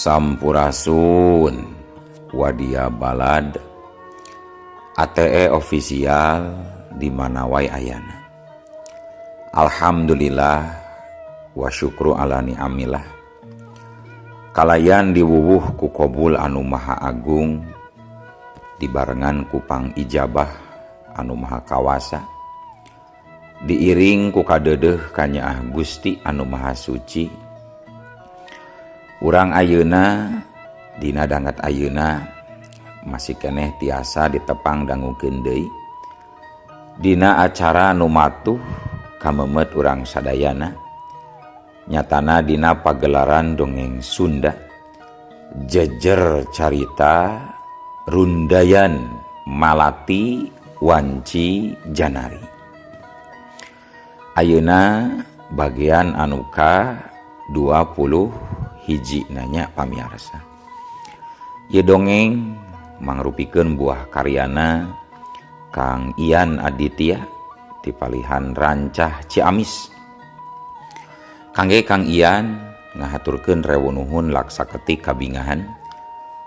Sampurasun Wadia Balad ATE official di mana wae ayana. Alhamdulillah wa syukru ala ni'amillah. Kalayan diwuwuh ku qobul anu maha agung, dibarengan ku pang ijabah anu maha kawasa, diiring ku kadeudeuh ka Nyaah Gusti anu maha suci. Urang ayeuna dina dangat ayeuna masih keneh tiasa ditepang dangukeun deui dina acara anu matuh kamemet urang sadayana, nyatana dina pagelaran dongeng Sunda jejer carita rundayan malati wanci janari. Ayeuna bagian anu ka 20 hiji nanya pamiarsa. Ieu dongeng mangrupikeun buah karyana Kang Ian Aditya ti Palihan Rancah Ciamis. Kangge Kang Ian ngahaturkeun rewu nuhun laksaketik kabingahan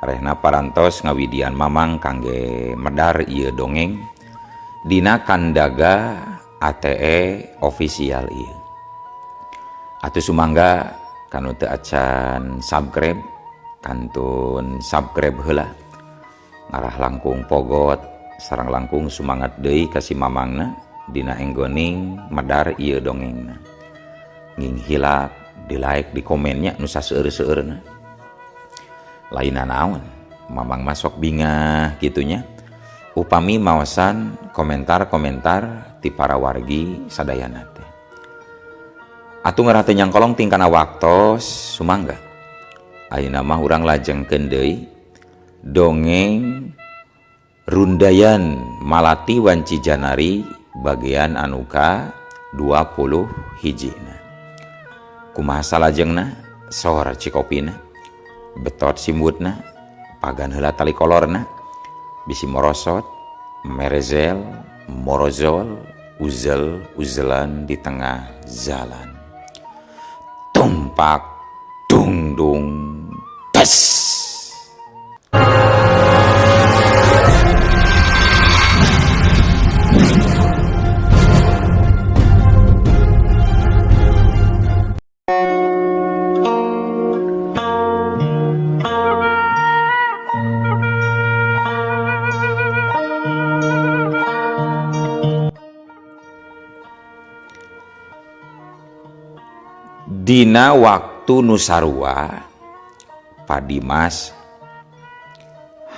rehna parantos ngawidian mamang kangge medar ieu dongeng dina kandaga ATE official ieu. Atuh sumangga kanu teu acan subscribe kantun subscribe heula, ngarah langkung pogot sareng langkung sumangat deui ka si mamangna dina enggoning medar ieu dongengna. Nging hilap di like di komennya nu saseueur-seueurna. Lainna naon, mamang masok bingah kitunya upami maosan komentar-komentar ti para wargi sadayana teh. Atuh ngarah teu nyangkolong tingkana waktos sumangga ayeuna mah urang lajengkeun deui dongeng rundayan malati wanci janari bagian anu ka 20 hijina. Kumaha salajengna sor cikopina betot simbutna pagan heula tali kolorna bisi morosot merezel morozol uzel-uzelan di tengah jalan. Tumpak dung dung tes. Dina waktu nu sarua Pak Dimas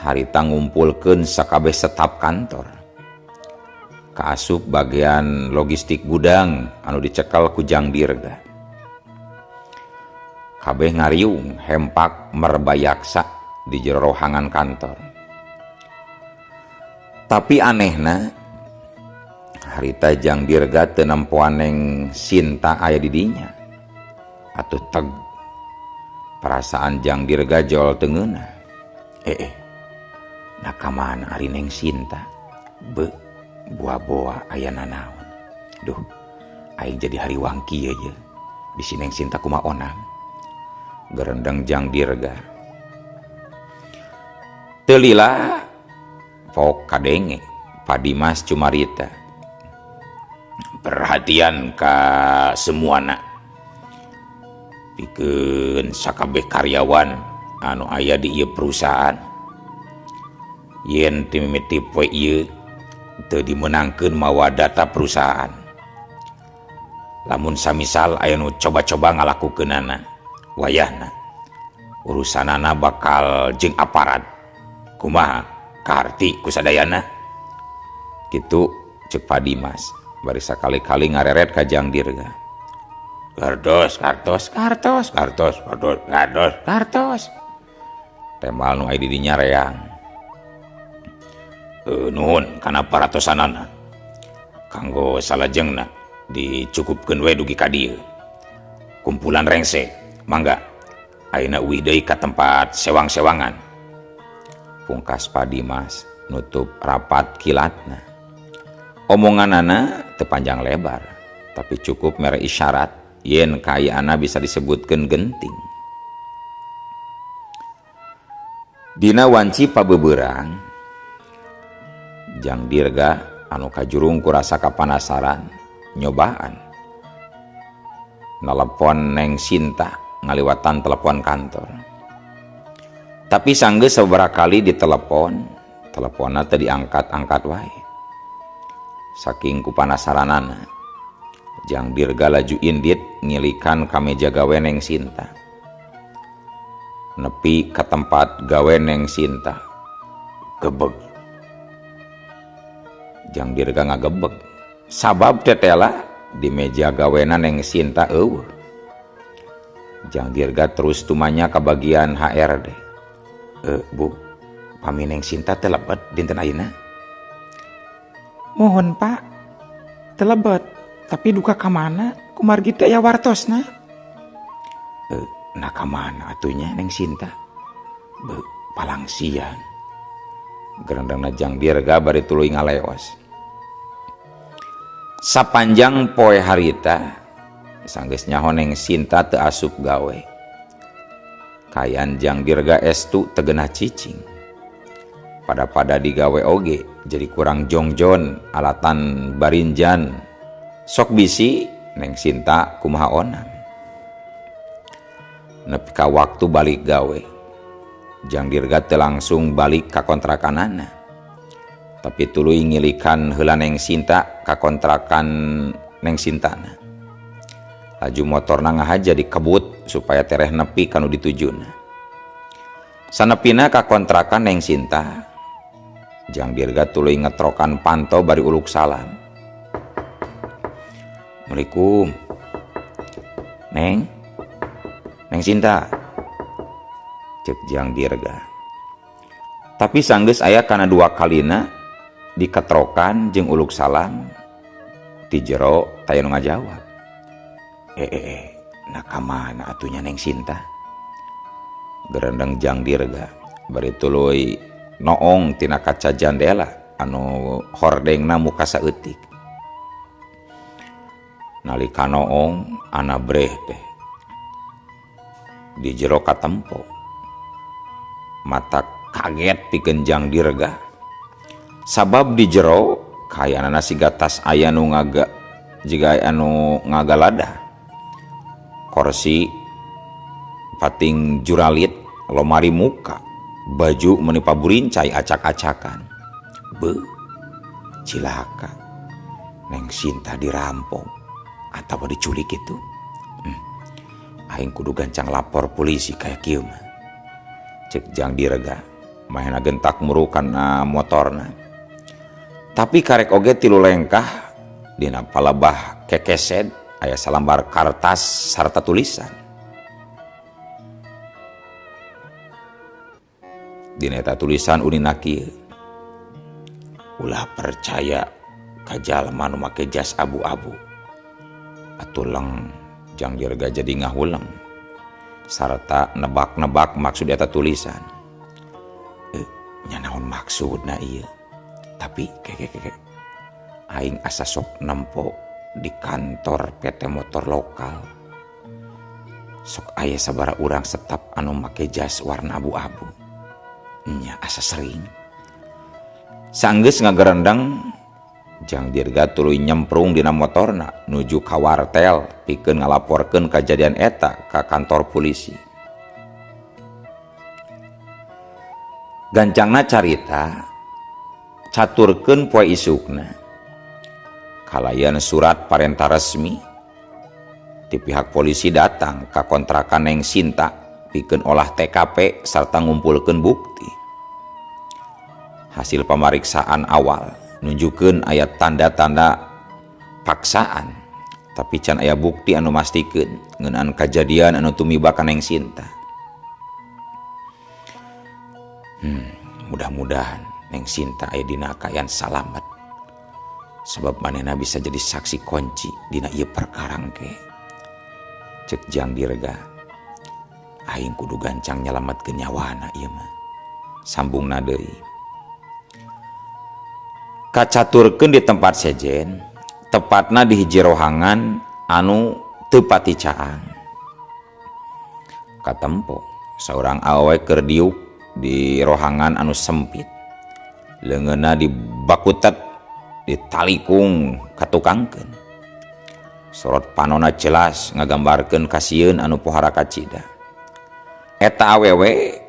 harita ngumpulkeun sakabeh staf kantor kaasup bagian logistik gudang anu dicekel ku Jang Dirga. Kabeh ngariung hempak merbayaksa di jero rohangan kantor. Tapi anehna harita Jang Dirga teu nempoaneng Sinta aya di dinya. Atuh teg perasaan Jang Dirga jol tengeuna. Da kamana ari Neng Sinta? Boa-boa aya nanaon. Duh, aing jadi hariwang kieu ye. Bisi Neng Sinta kumaha onang. Gerendeng Jang Dirga. Teu lila pok kadenge Pak Dimas cumarita. Perhatian ka semuana. Pikeun sakabeh karyawan anu aya di ieu perusahaan yen ti mimiti poe ieu teu dimenangkeun mawa data perusahaan. Lamun samisal aya nu coba-coba ngalakukeunana wayahna urusanana bakal jeung aparat kumaha karti ku sadayana kitu ceuk Pak Dimas bari sakali-kali ngareret ka Jang Dirga. Kartos. Temal nu aya di dinya reang. Nuhun kana paratosanana. Kanggo salajengna dicukupkeun we dugi ka dieu. Kumpulan rengse, mangga ayeuna uwi deui ka tempat sewang-sewangan. Pungkas Pak Dimas nutup rapat kilatna. Omonganana teu panjang lebar, tapi cukup mere isyarat yen kayaana bisa disebutkeun genting. Dina wanci pabeberang Jang Dirga anu kajurung kurasa kapanasaran nyobaan nelepon Neng Sinta ngaliwatan telepon kantor. Tapi sanggeus sabaraha kali ditelepon, teleponna teu diangkat-angkat wae. Saking kupanasaranana, Jang Dirga laju indit ngilikan ka meja gawe Neng Sinta. Nepi ka tempat gawe Neng Sinta, gebeg. Jang Dirga ngagebeg, sabab tetela di meja gawena Neng Sinta eueuh. Jang Dirga terus tumanya ke bagian HRD. Bu, pami Neng Sinta telebet dinten ayeuna. Mohon Pak, telebet, tapi duka ka mana? Kumargi teh aya wartosna. Nah ka mana atunya Neng Sinta? Palangsian. Gerendangna Jang Dirga bari tuluy ngaleos. Sapanjang poe harita sanggeus nyaho Neng Sinta teu asup gawe. Kayan Jang Dirga estu teu geunah cicing. Pada digawe oge jadi kurang jongjon alatan barinjan. Sok bisi Neng Sinta kumaha onang. Nepi ka waktu balik gawe, Jang Dirga teu langsung balik ka kontrakanana, tapi tuluy ngilikan heula Neng Sinta ka kontrakan Neng Sintana. Laju motorna ngahaja dikebut supaya tereh nepi kanu ditujuna. Sanepina ka kontrakan Neng Sinta, Jang Dirga tuluy ngetrokan panto bari uluk salam. Assalamualaikum. Neng Sinta, cek Jang Dirga. Tapi sanggeus aya kana dua kalina diketrokan jeung uluk salam, di jero taya nu ngajawab. Nah ka mana atunya Neng Sinta? Gerendeng Jang Dirga bari tuluy noong tina kaca jandela anu hordengna muka saeutik. Nalika noong ana breh teh di jero katempo. Mata kaget pikeun Jang Dirga. Sabab di jero kayanana siga tas aya nu ngagalada. Kursi pating juralit, lomari muka, baju menipa burincai acak-acakan. Cilaka. Neng Sinta dirampok atau diculik itu. Aing kudu gancang lapor polisi kayak kieu mah. Cek Jang Dirga, mahena gentak murukan motorna. Tapi karek oge tilu lengkah dina palebah kekesed aya salambar kartas sarta tulisan. Dina eta tulisan unina kieu. Ulah percaya ka jalma nu make jas abu-abu. Atuleng Jang Dirga jadi ngahuleng sarta nebak-nebak maksud eta tulisan. Nya naon maksudna ieu? Tapi aing asa sok nempo di kantor PT Motor Lokal. Sok aya sabaraha urang staf anu make jas warna abu-abu. Nya asa sering. Sanggeus ngagerendeng Jang Dirga tuluy nyemprung dina motorna nuju ka wartel pikeun ngalaporkeun kajadian eta ka kantor polisi. Gancangna carita caturkeun poe isukna kalayan surat parentah resmi ti pihak polisi datang ka kontrakan Neng Sinta pikeun olah TKP sarta ngumpulkeun bukti. Hasil pemeriksaan awal nunjukkeun aya tanda-tanda paksaan, tapi can aya bukti anu mastikeun ngeunaan kajadian anu tumiba ka Neng Sinta. Mudah-mudahan Neng Sinta aya dina kaayaan salamet, sebab manehna bisa jadi saksi kunci dina ieu perkara engke. Cek Jang Dirga, aing kudu gancang nyalametkeun nyawana ieu mah. Sambungna deui. Kacaturkeun di tempat sejen, tepatna di hiji rohangan anu teu pati caang. Katempo saurang awewe keur diuk di rohangan anu sempit, leungeunna dibakutet ditalikung katukangkeun. Sorot panonna jelas ngagambarkeun kasieun anu pohara kacida. Eta awewe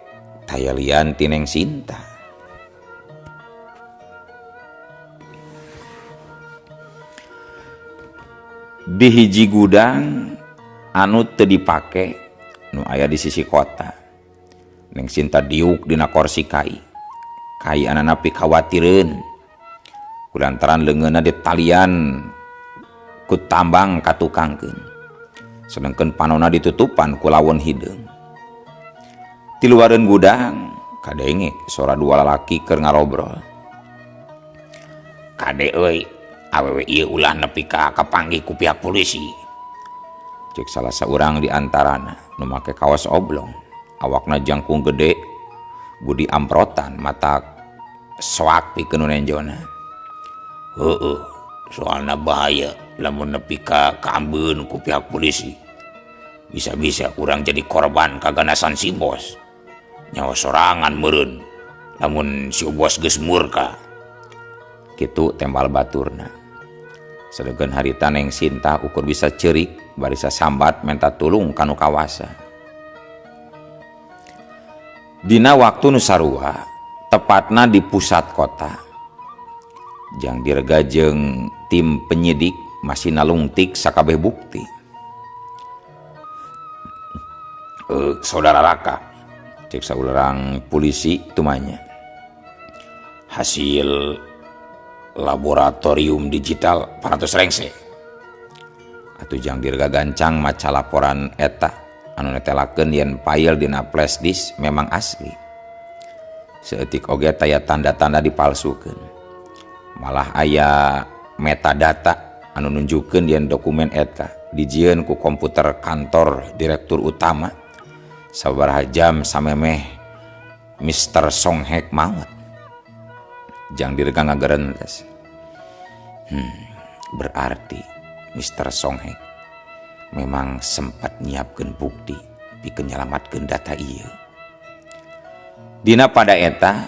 taya lian ti Neng Sinta. Di hiji gudang anu teu dipake nu aya di sisi kota, Neng Sinta diuk dina kursi kai anana pikawatireun kulantaran leungeunna ditalian ku tambang katukangkeun, sedengkeun panonna ditutupan ku lawon hideung. Ti luareun gudang kadenge sora dua lalaki keur ngarobrol. "Kade euy, awewe ieu ulah nepi ka kapanggih ku pihak polisi," cek salah saurang di antarana nu make kaos oblong, awakna jangkung gede, budi amprotan, mata soak pikeun nenjona. "Heueuh, soalna bahaya lamun nepi ka kaambeun ku pihak polisi. Bisa-bisa urang jadi korban kaganasan si bos. Nyawa sorangan meureun lamun si bos geus murka." Kitu tembal baturna. Sedengkeun harita Neng Sinta ukur bisa ceurik bari sasambat menta tulung kanu kawasa. Dina waktu nu sarua, tepatna di pusat kota, Jang Dirga jeung tim penyidik masih nalungtik sakabeh bukti. "Saudara Raka," cek saurang polisi tumanya, "hasil laboratorium digital 400 rengse." Atuh Jang Dirga gancang maca laporan eta anu netelakeun yen file dina flash disk memang asli. Seetik oge taya tanda-tanda dipalsukeun. Malah aya metadata anu nunjukkeun yen dokumen eta dijieun ku komputer kantor direktur utama sabaraha jam samemeh Mr. Song Hek maot. Jang Dirga ngagerentes. Berarti Mr. Song Hek memang sempat nyiapkeun bukti pikeun nyalamatkeun data ieu. Dina pada eta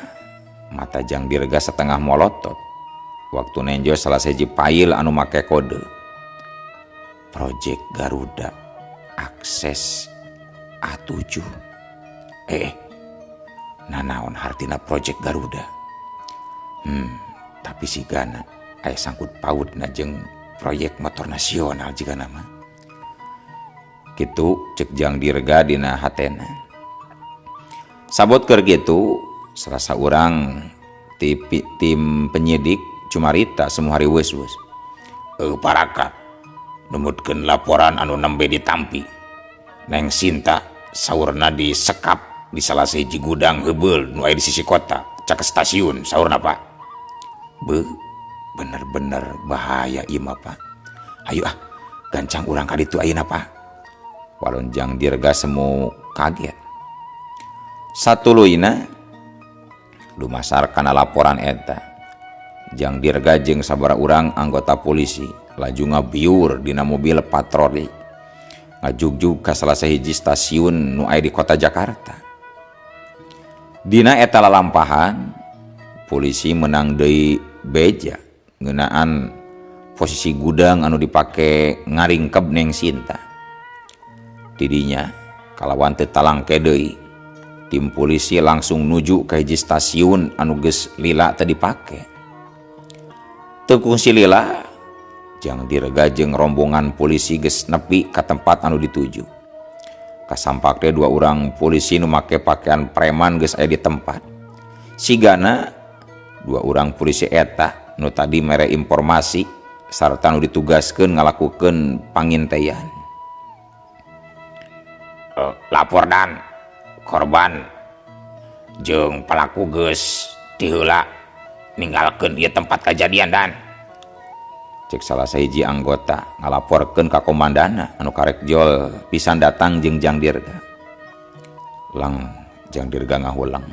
mata Jang Dirga setengah molotot waktu nenjo salah siji file anu make kode Project Garuda Akses A7. Nanaon hartina Project Garuda? Tapi sigana aya sangkut pautna jeung proyek motor nasional jika nama. Kitu cek Jang Dirga dina hatena. Sabot keur kitu serasa urang tim penyidik cumarita semua hari wes-wes. Paraka numutkeun laporan anu nembe ditampi. Neng Sinta saurna disekap di salah siji gudang heubeul nu aya di sisi kota, cak stasiun saurna Pak. Bener-bener bahaya ieu mah Pak. Ayo gancang urang ka ditu ayeuna Pak. Walon Jang Dirga semu kaget. Satuluina lumasar kana laporan eta, Jang Dirga jeung sabara urang anggota polisi laju ngabiur dina mobil patroli ngajugjug ka salah sahiji stasiun nu aya di kota Jakarta. Dina eta lalampahan polisi menang deui beja ngeunaan posisi gudang anu dipake ngaringkeb Neng Sinta. Didinya kalawan teu talangke deui, tim polisi langsung nuju ka hiji stasiun anu geus lila teu dipake. Teu kungsi lila, Jang Dirga jeung rombongan polisi geus nepi ka tempat anu dituju. Kasampak teh dua urang polisi nu make pakaian preman geus aya di tempat. Sigana dua urang polisi eta nu tadi mere informasi sarta nu ditugaskeun ngalakukeun pangintaian. Lapor dan korban jeung pelaku geus ti heula ninggalkeun ieu tempat kejadian dan cek salah sahiji anggota ngalaporkeun ka komandanna anu karek jol pisan datang jeung Jang Dirga. Lang Jang Dirga ngahulang.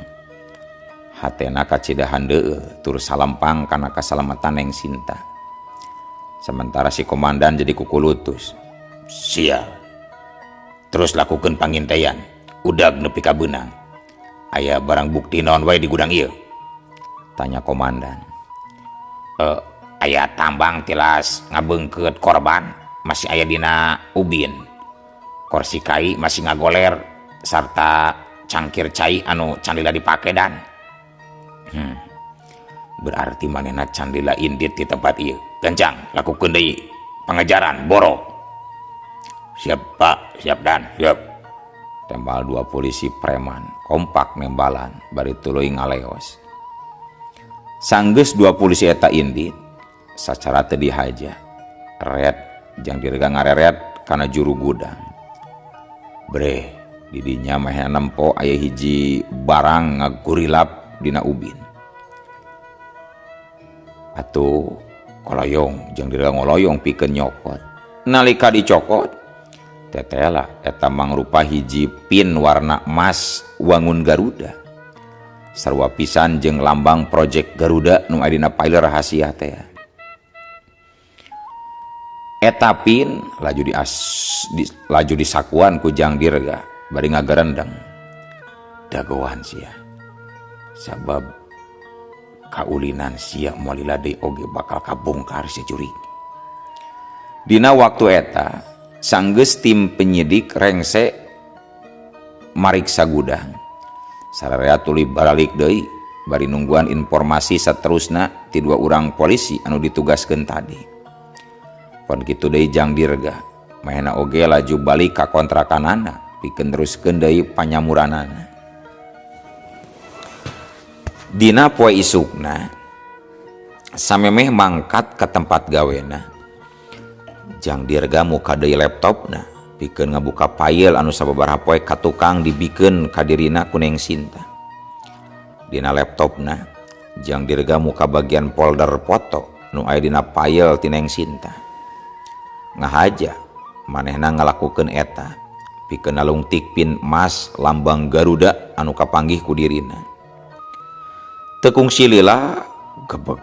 Hatena kacidahan deui tur salampang kana kasalamatan Neng Sinta. Sementara si komandan jadi kukulutus. "Sia. Terus lakukeun pangintaian, udag nepi ka beunang. aya barang bukti naon wae di gudang ieu? Tanya komandan. Aya tambang tilas ngabeungkeut korban masih aya dina ubin. Kursi kai masih ngagoler sarta cangkir cai anu candila dipake dan. Berarti manehna candila indit di tempat ieu. Gancang, lakukeun deui pengejaran boro. Siap Pak, siap Dan, siap. Tembal dua polisi preman, kompak nembalan, bari tuluy ngaleos. Sanggeus dua polisi eta indit, sacara teu dihaja. Red, jang direga ngareret kana juru gudang. Bre, didinya mah nempo aya hiji barang ngagurilap dina ubin. Atuh koloyong, jang direga ngoloyong pikeun nyokot. Nalika dicokot, tetela eta mangrupa hiji pin warna emas wangun Garuda. Sarua pisan jeung lambang project Garuda nu aya dina file rahasia teh. Eta pin laju disakuan ku Jang Dirga bari ngagarendeng. Dagoan sia. Sabab kaulinan sia moal deui oge bakal kabongkar si jurig. Dina waktu eta sanggeus tim penyidik rengse mariksa gudang. Sararea tuluy balik deui bari nungguan informasi saterusna ti dua urang polisi anu ditugaskeun tadi. Pon kitu deui Jang Dirga mahena oge laju balik ka kontrakanana pikeun teruskeun deui panyamuranana. Dina poe isukna samemeh mangkat ka tempat gawena. Jang Dirga muka deui laptopna pikeun ngabuka file anu sababaraha poe ka tukang dibikeun ka dirina ku Neng Sinta. Dina laptopna Jang Dirga muka bagian folder foto nu aya dina file ti Neng Sinta. Ngahaja manehna ngalakukeun eta pikeun nalungtik pin emas lambang Garuda anu kapanggih ku dirina. Teu kungsi lila gebeg.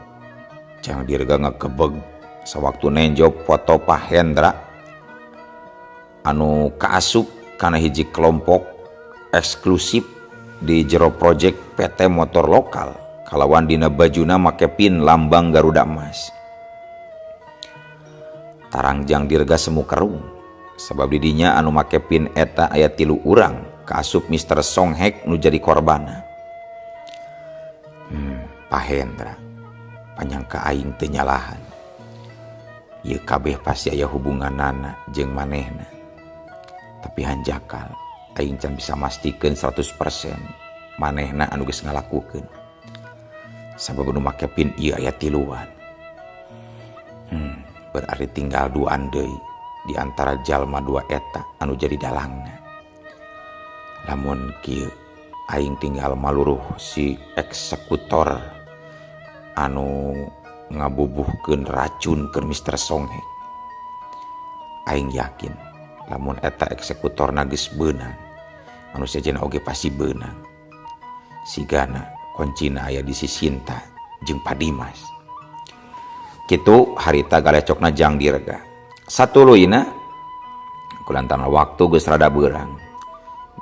Jang Dirga ngagebeg sawaktu nenjok foto Pak Hendra anu kaasup kana hiji kelompok eksklusif di jero project PT Motor Lokal kalawan dina bajuna make pin lambang Garuda emas. Tarang Jang Dirga semu kerung sabab didinya anu make pin eta aya 3 urang kaasup Mr. Songhek nu jadi korbanna. Pak Hendra panyangka aing teu nyalahan. Ieu kabeh pasti aya hubunganana jeung manehna. Tapi hanjakal aing can bisa mastikeun 100% manehna anu geus ngalakukeun. Sabab nu make pin ieu aya 3-an. Berarti tinggal 2 deui di antara jalma 2 eta anu jadi dalangna. Lamun kieu aing tinggal maluruh si eksekutor anu ngabubuhkeun racun ke Mr. Songhek. Aing yakin lamun eta eksekutorna geus beunang anu sejenna oge pasti beunang. Sigana kuncina aya di si Sinta jeung Pak Dimas. Kitu harita galecokna Jang Dirga. Satuluyna kulantaran waktu geus rada beurang.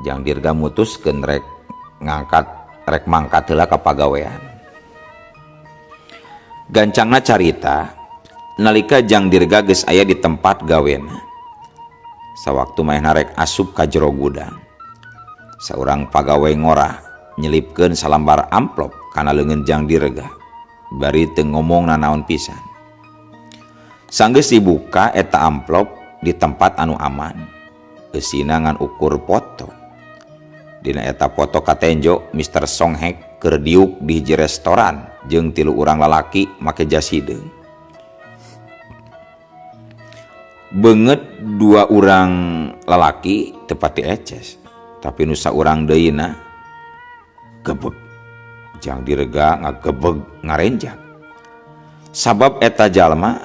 Jang Dirga mutuskeun rek mangkat heula ka pagawean. Gancangna carita nalika Jang Dirga geus aya di tempat gawena. Sawaktu manehna rek asup ka jero gudang. Saurang pagawe ngorah nyelipkeun salambar amplop kana leungeun Jang Dirga. Bari teu ngomongna naon pisan. Sanggeus dibuka eta amplop di tempat anu aman. Eusina ngan ukur foto. Dina eta foto katenjo Mr. Songhek keur diuk di hiji restoran jeung 3 urang lalaki make jas hideung. Beungeut 2 urang lalaki teu pati eces, tapi nu saurang deuyna gebeg. Jang Dirga ngagebeg ngarenjak. Sabab eta jalma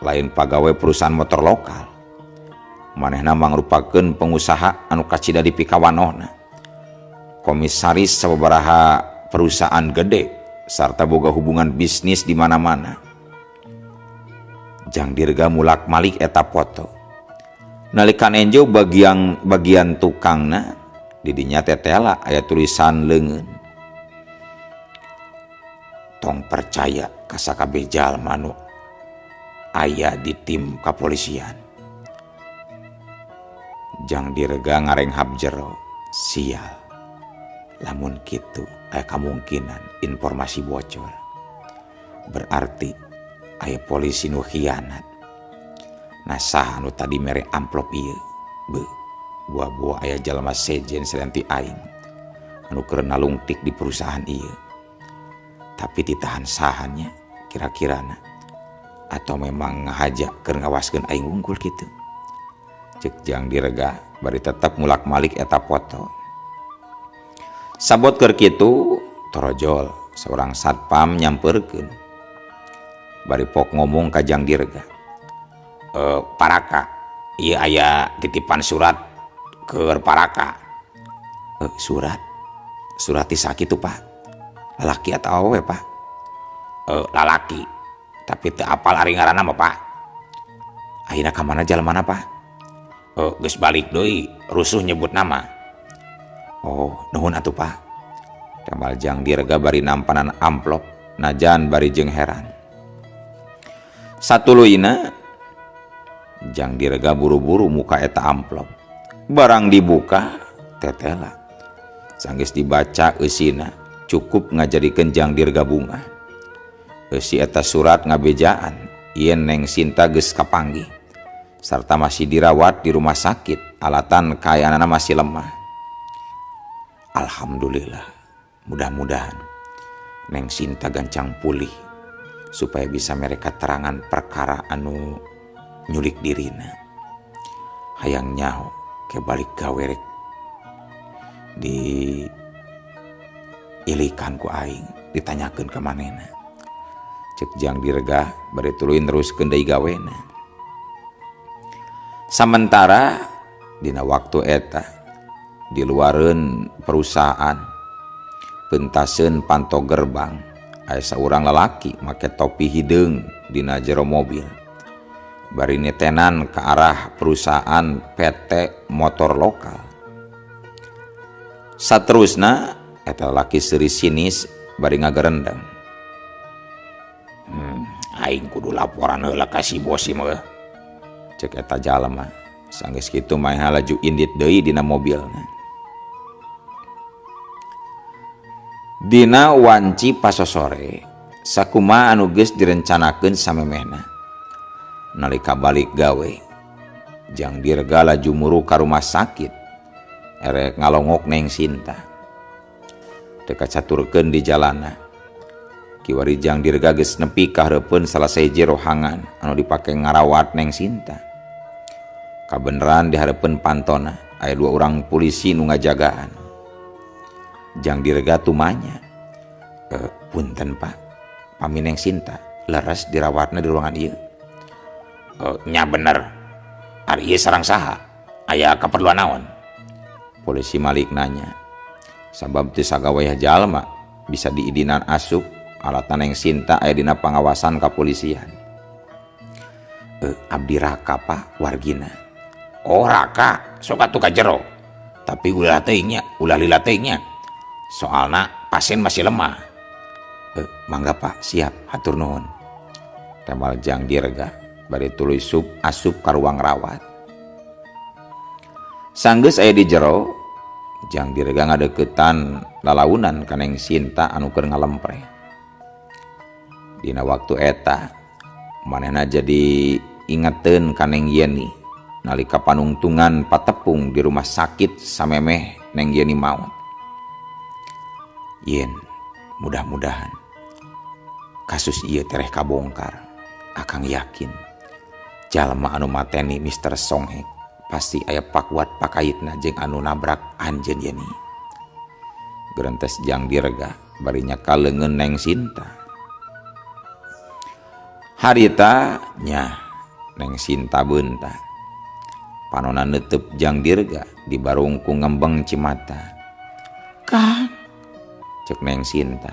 lain pagawe perusahaan motor lokal. Manehna mangrupakeun pengusaha anu kacida di pikawanohna. Komisaris sababaraha perusahaan gede sarta boga hubungan bisnis di mana-mana. Jang Dirga mulak-malik eta foto. Nalika enjo bagian tukangna di dinya tetela aya tulisan leungeun, tong percaya ka sakabeh jalma nu aya di tim kapolisian. Jang direga ngarenghap jero, sial. Lamun kitu aya kemungkinan informasi bocor. Berarti aya polisi nu khianat. Nah saha nu tadi mere amplop ieu? Buah-buah aya jalma sejen selenti aing anu keur nalungtik di perusahaan ieu. Tapi ditahan sahannya kira-kirana atau memang ngahaja keur ngawaskeun aing unggul kitu. Cek jang direga bari tetep mulak-malik eta foto. Sabot keur kitu torojol seorang satpam nyamperkeun. Bari pok ngomong ka jang direga. Paraka, ieu aya titipan surat keur Paraka. Surat? Surat ti sakitu, Pak? Lalaki atau awewe, Pak? Lalaki. Tapi teu apal ari ngaranna mah, Pak. Ayeuna ka mana jalmana, Pak? Geus balik deui, rusuh nyebut nama. Oh, nuhun atuh, Pak. Kamal jang direga bari nampanan amplop, najan bari jeung heran. Satuluina jang direga buru-buru muka eta amplop. Barang dibuka tetela. Sanggeus dibaca eusina cukup ngajadikeun jang direga bunga. Eusi eta surat ngabejaan yen Neng Sinta geus kapanggih sarta masih dirawat di rumah sakit, alatan kaayana masih lemah. Alhamdulillah, mudah-mudahan Neng Sinta gancang pulih supaya bisa mereka terangan perkara anu nyulik dirina. Hayang nyaho ke balik gawe rek di ilikan ku aing, ditanyakeun ke manehna. Cek jang direga bari tuluy neruskeun deui gawena. Sementara dina waktu eta di luareun perusahaan pentaseun panto gerbang aya saurang lalaki make topi hideung dina jero mobil. Bari netenan ke arah perusahaan PT Motor Lokal. Saterusna eta lalaki seuri sinis bari ngagerendeng. Aing kudu laporan heula ka si bos ieu mah. Cek eta jalma. Sanggeus kitu mah laju indit deui dina mobilna. Dina wanci pasosore sakumaha anu geus direncanakeun samemehna. Nalika balik gawe jang direga laju muru ka rumah sakit erek ngalongok Neng Sinta. Teu kacaturkeun di jalana kiwari jang direga geus nepi ka hareupeun salah seje rohangan anu dipake ngarawat Neng Sinta. Kabeneran di hareupeun pantona aya 2 urang polisi nu ngajagaan. Jang direga tumanya, punten Pak, pami Neng Sinta leres dirawatna di ruangan ieu. Nya bener, ari ieu sareng saha? Aya kaperluan naon? Polisi Malik nanya. Sabab teu sagawayah jalma bisa diidinan asup alatan Neng Sinta aya dina pangawasan kapolisian. Abdi Raka, Pak, wargina. Oh Raka, sok atuh ka jero. Tapi ulah lila teuing nya. Soalna pasien masih lemah. Mangga Pak, siap, hatur nuhun. Temal jang direga bari tuluy asup ka ruang rawat. Sanggeus aya di jero, jang direga ngadeuketan lalaunan ka Neng Sinta anu keur ngalempreh. Dina waktu eta manehna jadi ingeteun ka Neng Yeni nalika panungtungan patepung di rumah sakit samemeh Neng Yeni maut. Yen, mudah-mudahan kasus ieu tereh kabongkar. Akang yakin jalma anu mateni Mr. Songhek pasti aya pakuat pakayitna jeung anu nabrak anjeun Yeni. Gerentes jang direga bari nyaka leungeun Neng Sinta. Harita nya Neng Sinta beunta. Panonna neuteup jang direga di barungku ngembeng cimata. Kang, cek Neng Sinta.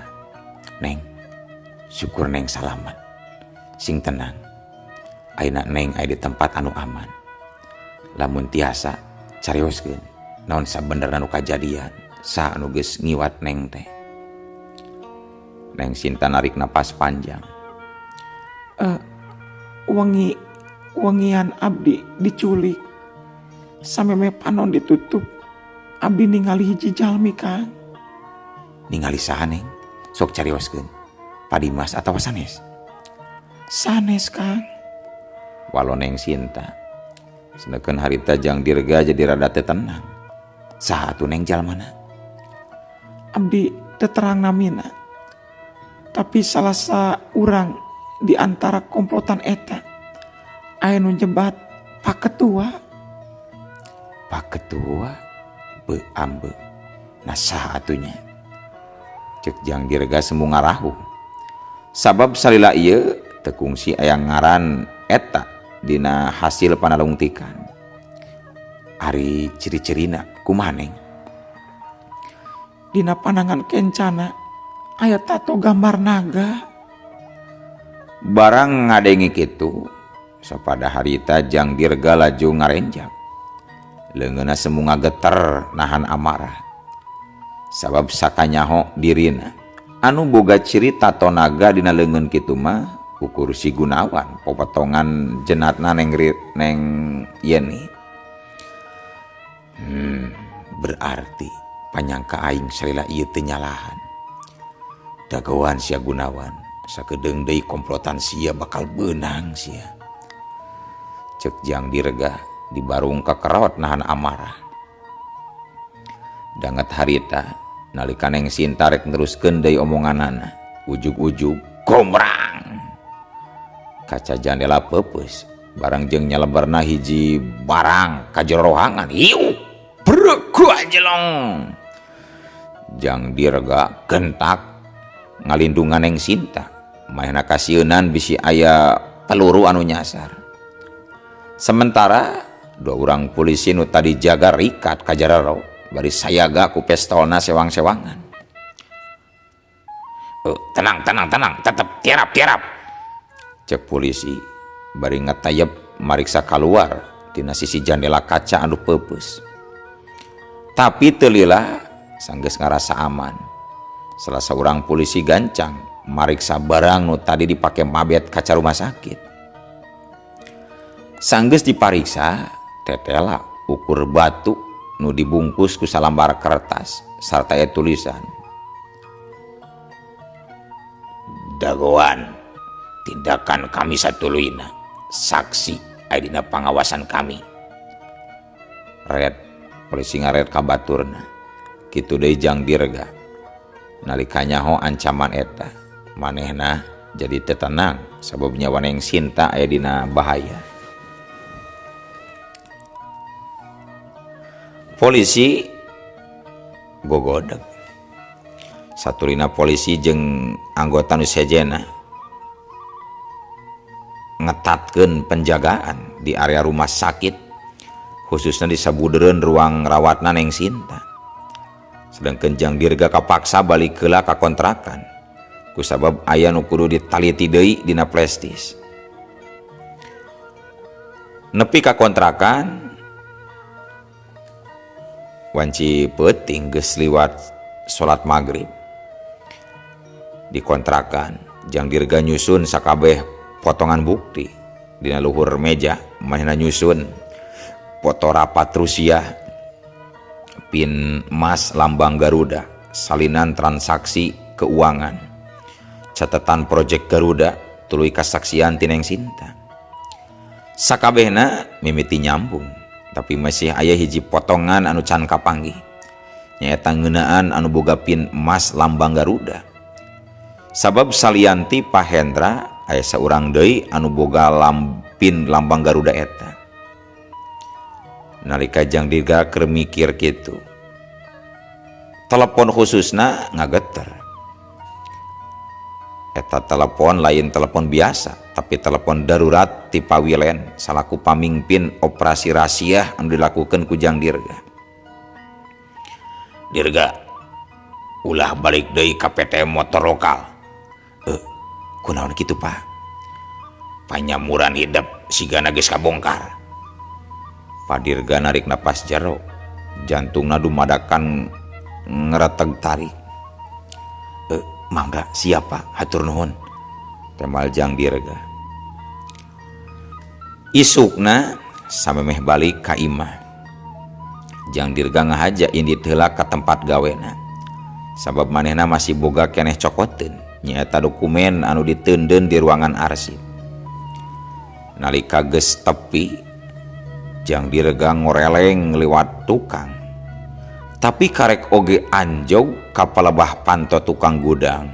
Neng, syukur Neng salamet. Sing tenang. Ayeuna Neng aya di tempat anu aman. Lamun tiasa carioskeun. naon sabenerna nu kajadian sa anu geus ngiwat Neng teh. Neng Sinta narik napas panjang. Wengian abdi diculik sameme panon ditutup, abdi ningali hiji jalmi Kang. Ningali saha Neng? Sok carioskeun. Padimas atawa sanes? Sanes Kang. Walau Neng Sinta. Senekeun harita Jang Dirga jadi rada teu tenang. Saha atuh Neng jalmana? Abdi teu terang namina. Tapi salah urang di antara komplotan eta aya nu nyebat Pak Ketua. Pak Ketua? Beu ambe. Nah saha atunya? Cek Jang Dirga semu ngarahu. Sabab salila ieu teu kungsi aya ngaran eta dina hasil panalungtikan. Ari ciri-cirina kumaha Neng? Dina panangan kencana aya tato gambar naga. Barang ngadengi kitu sapada harita Jang Dirga laju ngarenjak. Leungeunna semu ngageter nahan amarah. Sabab sakanyaho dirina anu boga ciri tato naga dina leungeun kitu mah ukur si Gunawan popotongan jenatna Neng Yeni. Berarti panyangka aing salila ieu teu nyalahan. Dagoan sia Gunawan sakedeung deui komplotan sia bakal beunang sia. Cek Jang Dirga di barung kakerot nahan amarah. Danget harita nalika Neng Sinta rek neruskeun deui omonganana, ujug-ujug gombrang. Kaca jandela peupeus barang jeung nyalebarna hiji barang ka jero rohangan. Hiu bregu anjelong. Jang Dirga gentak ngalindungan Neng Sinta. Maehna kasieun bisi aya peluru anu nyasar. Sementara dua orang polisi nu tadi jaga rikat ka jararo bari sayaga ku pistolna sewang-sewangan. Tenang, tetep tiarap. Cek polisi bari ngetayep mariksa kaluar tina sisi jandela kaca anu peupeus. Tapi teu lila sanggeus ngarasa aman. Salah seorang polisi gancang mariksa barang nu tadi dipake mabet kaca rumah sakit. Sanggeus dipariksa tetela ukur batu nu dibungkus ku salambar kertas sarta aya tulisan, dagoan tindakan kami satuluina saksi aya dina pangawasan kami. Red polisi ngaret ka baturna. Kitu deui Jang Dirga. Nalika nyaho ancaman eta manehna jadi teu tenang sabab nyawa Neng Sinta aya dina bahaya. Polisi gogodeg. Satulina polisi jeung anggota nu sejena ngetatkeun penjagaan di area rumah sakit khususnya di sabudeureun ruang rawatna Neng Sinta. Sedangkeun Jang Dirga kapaksa balik heula ka kontrakan kusabab aya nu kudu ditaliti deui dina prestis. Nepi ka kontrakan wanci peuting geus liwat salat maghrib. Di kontrakan Jang Dirga nyusun sakabeh potongan bukti dina luhur meja. Manehna nyusun foto rapat Rusia, pin emas lambang Garuda, salinan transaksi keuangan, catatan proyek Garuda, tuluy kasaksian ti Neng Sinta. Sakabehna mimiti nyambung, tapi masih aya hiji potongan anu can kapanggih. Nyaeta ngeunaan anu boga pin emas lambang Garuda. Sabab salianti Pak Hendra aya saurang deui anu boga pin lambang Garuda eta. Nalika Jang Dirga keur mikir kitu, telepon khususna ngageter. Eta telepon lain telepon biasa, tapi telepon darurat ti Pawilen salaku pamingpin operasi rahasia anu dilakukeun ku Jang Dirga. Dirga, ulah balik deui ka PT Motor Lokal. Kunaon kitu Pak? Panyamuran hidup sigana geus kabongkar. Pak Dirga narik napas jero. jantungna dumadakan ngereteg tarik. Mangga siapa hatur nuhun temal Jang Dirga. Isukna samemeh balik ka imah, Jang Dirga ngahaja indit heula ka tempat gawena sabab manehna masih boga keneh cokoteun nyaeta dokumen anu diteundeun di ruangan arsip. Nalika geus tepi, Jang Dirga ngoreleng lewat tukang, tapi karek oge anjog ka palebah panto tukang gudang.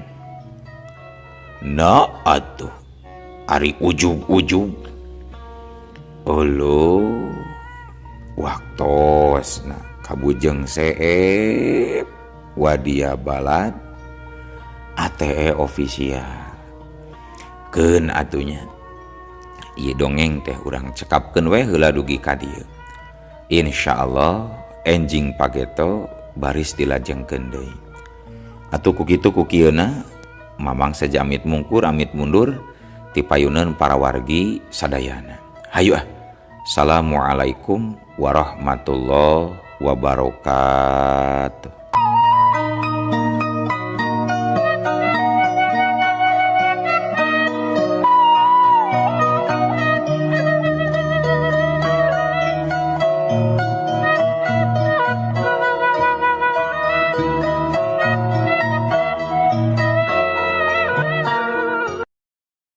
Na atuh ari ujug-ujug. Olo waktosna kabujeng seep wadia balad ATE ofisial. Keun atunya ieu dongeng teh urang cekapkeun we heula dugi ka dieu. Insyaallah enjing pageto baris dilajengkeun deui. Atuh kukitu ku kieuna mamang saja amit mungkur amit mundur ti payuneun para wargi sadayana. Hayu ah. Assalamualaikum warahmatullahi wabarakatuh.